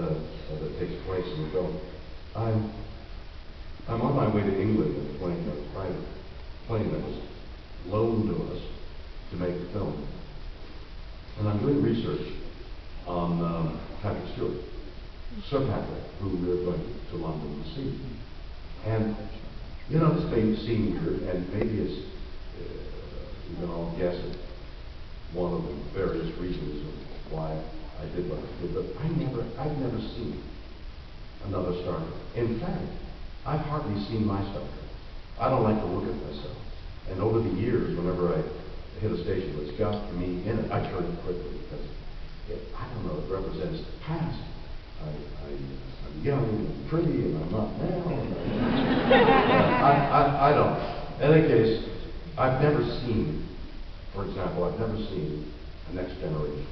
that takes place in the film. I'm on my way to England in a plane, a private plane that was loaned to us to make the film. And I'm doing research on Patrick Stewart, Sir Patrick, who we're going to London to see. And, you know, this may seem weird, and maybe it's, you can all guess it, one of the various reasons of why I did what I did, but I've never seen another Star Trek. In fact, I've hardly seen my Star Trek. I don't like to look at myself. And over the years, whenever I hit a station that's got me in it, I turn it quickly because I don't know, it represents the past. I'm young and pretty and I'm not now. I don't know. In any case, I've never seen, for example, I've never seen a Next Generation.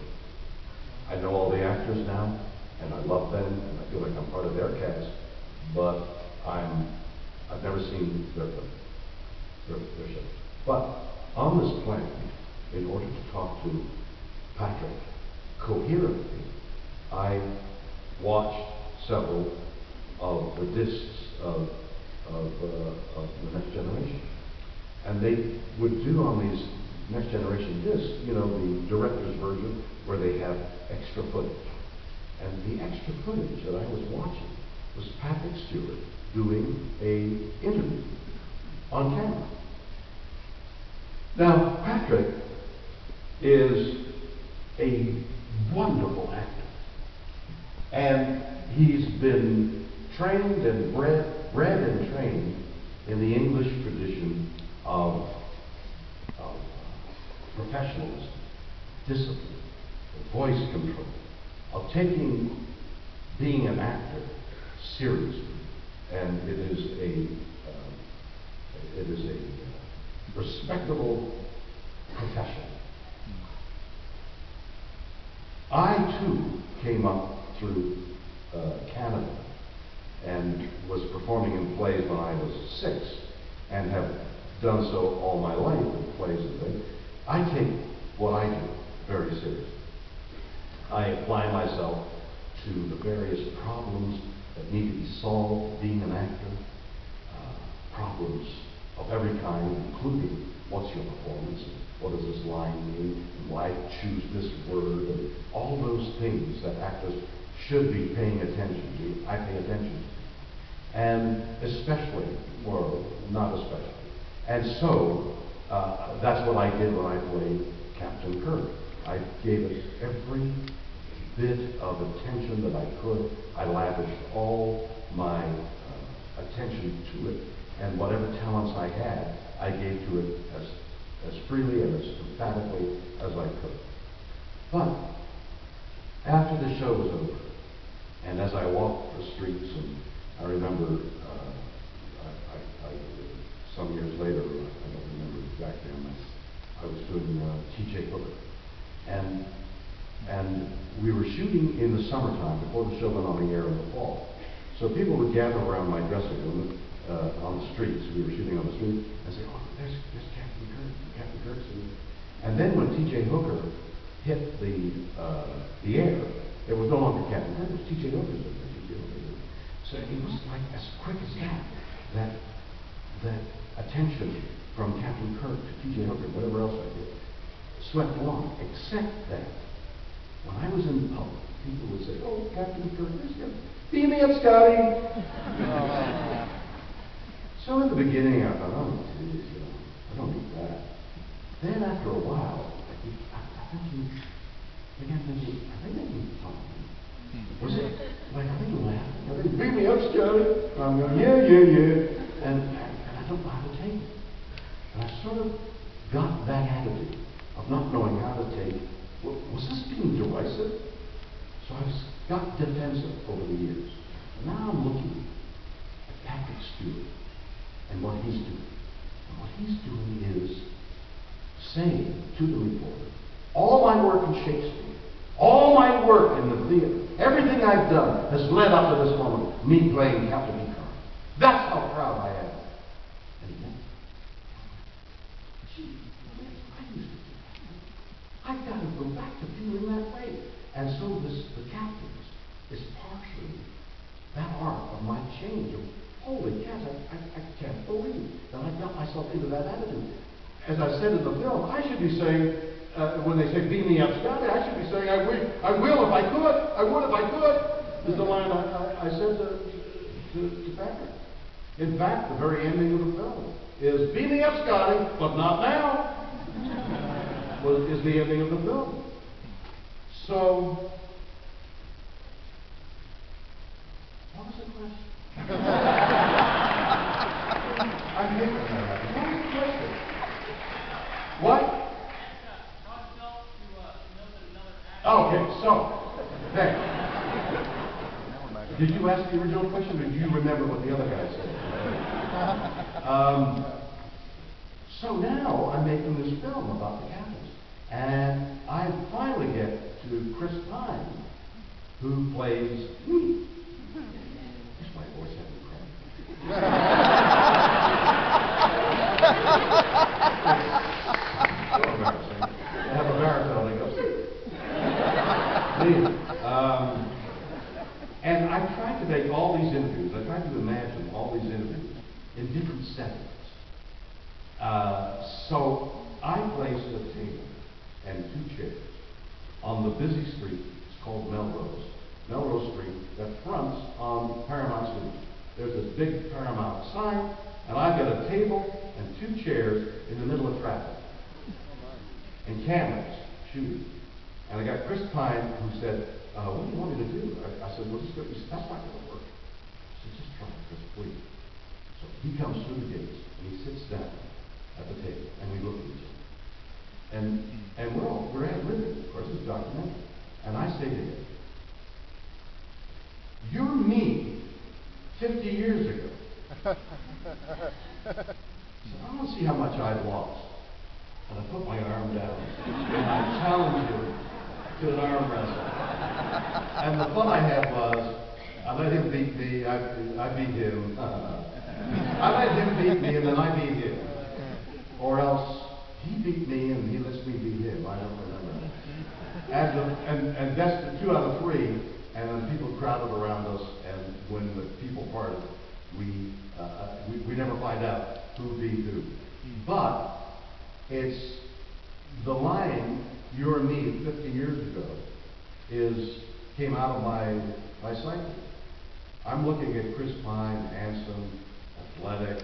I know all the actors now, and I love them, and I feel like I'm part of their cast, but I've never seen their show. But on this plane, in order to talk to Patrick coherently, I watched several of the discs of the Next Generation. And they would do on these Next Generation discs, you know, the director's version where they have extra footage. And the extra footage that I was watching was Patrick Stewart doing an interview on camera. Now, Patrick is a wonderful actor. And he's been trained and bred and trained in the English tradition of professionalism, discipline, voice control, of taking being an actor seriously. And it is a respectable profession. I too came up through Canada and was performing in plays when I was 6 and have done so all my life in plays and things. I take what I do very seriously. I apply myself to the various problems that need to be solved being an actor, problems of every kind, including what's your performance, and what does this line mean, and why choose this word, and all those things that actors should be paying attention to. I pay attention to. And especially, or not especially. And so, that's what I did when I played Captain Kirk. I gave it every bit of attention that I could. I lavished all my attention to it, and whatever talents I had, I gave to it as freely and as emphatically as I could. But after the show was over, and as I walked the streets, and I remember some years later, I don't remember exactly, I was doing T.J. Hooker, and we were shooting in the summertime before the show went on the air in the fall. So people would gather around my dressing room on the streets. We were shooting on the street and say, "Oh, there's Captain Kirk. Captain Kirk's in there." And then when T.J. Hooker hit the air, it was no longer Captain Kirk. It was T.J. Hooker's in there. T.J. Hooker. So it was like as quick as that attention from Captain Kirk to T.J. Hooker, whatever else I did, swept along, except that when I was in the public, people would say, "Oh, Captain Kirk, there's him. Beam me up, Scotty." So in the beginning, I thought, "Oh, geez, you know, I don't need that." Then after a while, I began thinking, are they making fun of me? Was it like, are they laughing? Are they, "Beam me up, Scotty"? I'm going, yeah. And I don't know how to take it. And I sort of got that attitude of not knowing how to take, was this being derisive? So I got defensive over the years. And now I'm looking at Patrick Stewart and what he's doing. And what he's doing is saying to the reporter, all my work in Shakespeare, all my work in the theater, everything I've done has led up to this moment, me playing Captain Kirk. That's how proud I am. And then, gee, I used to do that. I've got to go back to feeling that way. And so the captain is partial change of, holy cats, I can't believe that I got myself into that attitude. As I said in the film, I should be saying, when they say, beam me up, Scotty, I should be saying, I will if I could, I would if I could, is the line I said to Patrick. In fact, the very ending of the film is, beam me up, Scotty, but not now, is the ending of the film. So, what was the question? I hate when that happens. What was the question? What? Okay, so, thanks. Did you ask the original question, or do you remember what the other guy said? So now I'm making this film about the captains, and I finally get to Chris Pine, who plays me. Wish my voice hadn't cracked. So embarrassing. I have a baritone that goes. And I tried to make all these interviews, I tried to imagine all these interviews in different settings. So I placed a table and 2 chairs on the busy street. It's called Melrose Street, that fronts on Paramount Street. There's this big Paramount sign, and I've got a table and 2 chairs in the middle of traffic, and cameras shooting. And I got Chris Pine, who said, what do you want me to do? I said, well, just go. He said, that's not going to work. I said, just try it, Chris, please. So he comes through the gates, and he sits down at the table, and we look at each other. And we're ad-libbing, of course, it's a documentary. And I say to him, you're me 50 years ago. He said, I want to see how much I've lost. And I put my arm down, and I challenged him to an arm wrestle. And the fun I had was, I let him beat me, I beat him. I let him beat me, and then I beat him. Or else, he beat me, and he lets me beat him. I don't remember. And that's the 2 out of 3, and then people crowded around us, and when the people parted, we never find out who beat who. But it's the line, you're me 50 years ago, came out of my psyche. I'm looking at Chris Pine, handsome, athletic,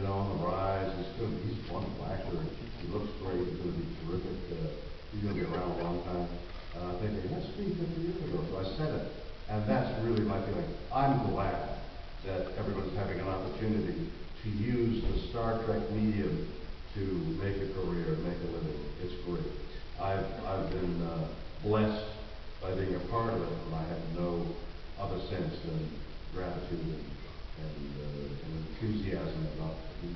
on the rise. He's a wonderful actor. He looks great. He's going to be terrific. He's going to be around a long time. Thinking, that's me 50 years ago. So I said it, and that's really my feeling. I'm glad that everyone's having an opportunity to use the Star Trek medium to make a career, make a living. It's great. I've been blessed by being a part of it, and I have no other sense than gratitude and enthusiasm about the